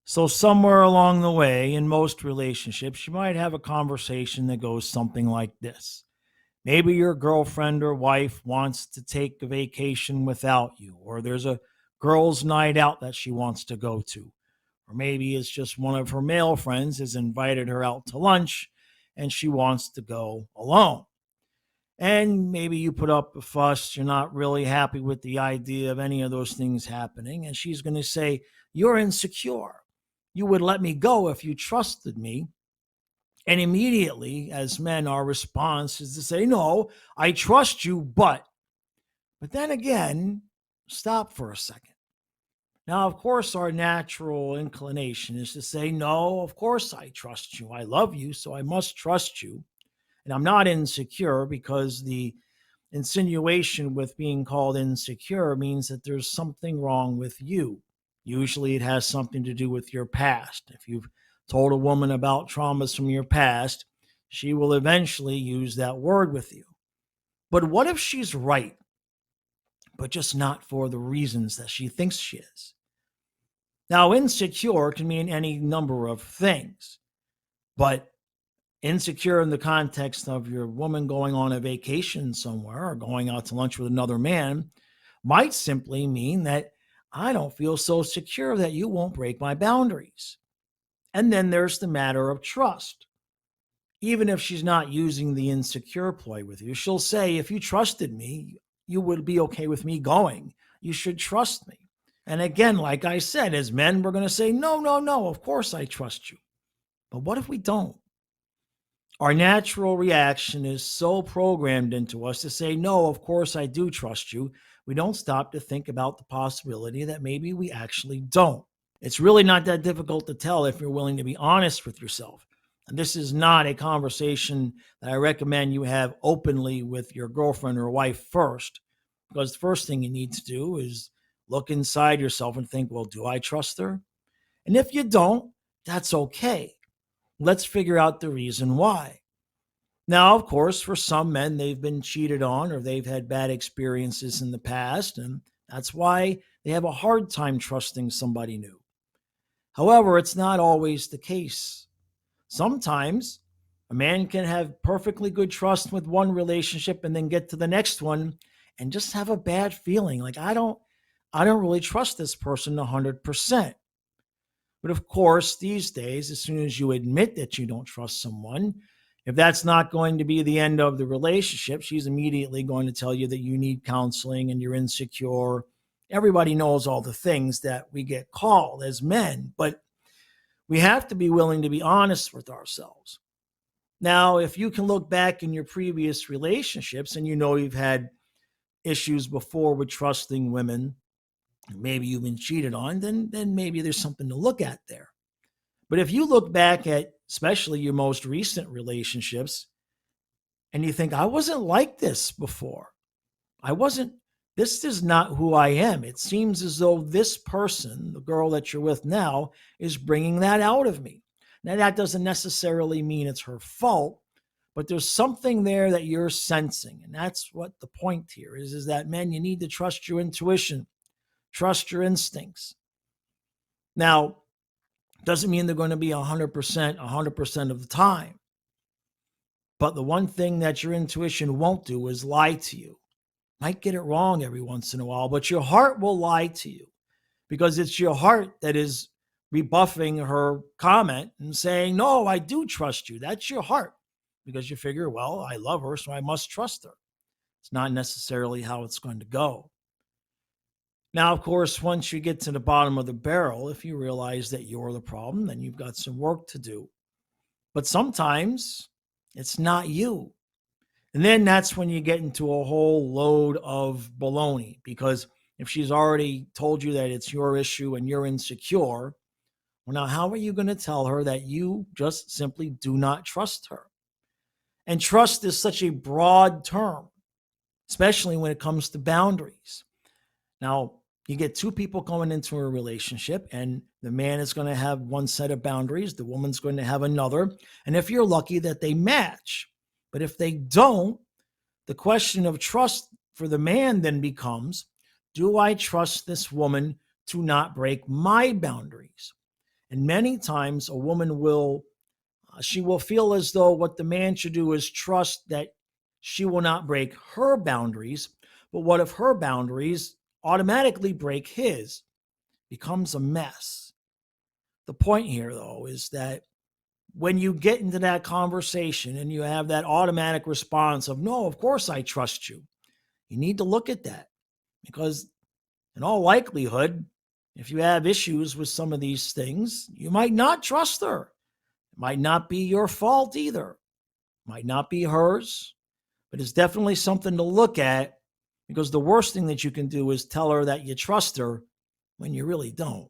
So, somewhere along the way, in most relationships, you might have a conversation that goes something like this. Maybe your girlfriend or wife wants to take a vacation without you, or there's a girls' night out that she wants to go to. Or maybe it's just one of her male friends has invited her out to lunch and she wants to go alone. And maybe you put up a fuss, you're not really happy with the idea of any of those things happening. And she's going to say, "You're insecure. You would let me go if you trusted me." And immediately, as men, our response is to say, "No, I trust you, but then again, stop for a second." Now, of course, our natural inclination is to say, "No, of course I trust you. I love you, so I must trust you. And I'm not insecure," because the insinuation with being called insecure means that there's something wrong with you. Usually it has something to do with your past. If you've told a woman about traumas from your past, she will eventually use that word with you. But what if she's right, but just not for the reasons that she thinks she is? Now, insecure can mean any number of things, but insecure in the context of your woman going on a vacation somewhere or going out to lunch with another man might simply mean that I don't feel so secure that you won't break my boundaries. And then there's the matter of trust. Even if she's not using the insecure ploy with you, she'll say, "If you trusted me, you would be okay with me going. You should trust me." And again, like I said, as men, we're going to say, "No, no, no, of course I trust you." But what if we don't? Our natural reaction is so programmed into us to say, "No, of course I do trust you." We don't stop to think about the possibility that maybe we actually don't. It's really not that difficult to tell if you're willing to be honest with yourself. And this is not a conversation that I recommend you have openly with your girlfriend or wife first, because the first thing you need to do is look inside yourself and think, "Well, do I trust her?" And if you don't, that's okay. Let's figure out the reason why. Now, of course, for some men, they've been cheated on or they've had bad experiences in the past, and that's why they have a hard time trusting somebody new. However, it's not always the case. Sometimes a man can have perfectly good trust with one relationship and then get to the next one and just have a bad feeling like I don't really trust this person 100%. But of course, these days, as soon as you admit that you don't trust someone, if that's not going to be the end of the relationship, she's immediately going to tell you that you need counseling and you're insecure. Everybody knows all the things that we get called as men, but we have to be willing to be honest with ourselves. Now, if you can look back in your previous relationships and you know you've had issues before with trusting women, maybe you've been cheated on, then maybe there's something to look at there. But if you look back at especially your most recent relationships and you think, "I wasn't like this before. I wasn't, this is not who I am." It seems as though this person, the girl that you're with now, is bringing that out of me. Now, that doesn't necessarily mean it's her fault, but there's something there that you're sensing. And that's what the point here is that men, you need to trust your intuition, trust your instincts. Now, doesn't mean they're going to be 100%, 100% of the time. But the one thing that your intuition won't do is lie to you. Might get it wrong every once in a while, but your heart will lie to you because it's your heart that is rebuffing her comment and saying, "No, I do trust you." That's your heart because you figure, "Well, I love her, so I must trust her." It's not necessarily how it's going to go. Now, of course, once you get to the bottom of the barrel, if you realize that you're the problem, then you've got some work to do. But sometimes it's not you. And then that's when you get into a whole load of baloney because if she's already told you that it's your issue and you're insecure, well, now how are you going to tell her that you just simply do not trust her? And trust is such a broad term, especially when it comes to boundaries. Now, you get two people going into a relationship, and the man is going to have one set of boundaries, the woman's going to have another. And if you're lucky that they match, but if they don't, the question of trust for the man then becomes, do I trust this woman to not break my boundaries? And many times a woman will she will feel as though what the man should do is trust that she will not break her boundaries. But what if her boundaries automatically break his? Becomes a mess. The point here, though, is that when you get into that conversation and you have that automatic response of, no, of course I trust you, you need to look at that because, in all likelihood, if you have issues with some of these things, you might not trust her. It might not be your fault either. It might not be hers, but it's definitely something to look at because the worst thing that you can do is tell her that you trust her when you really don't.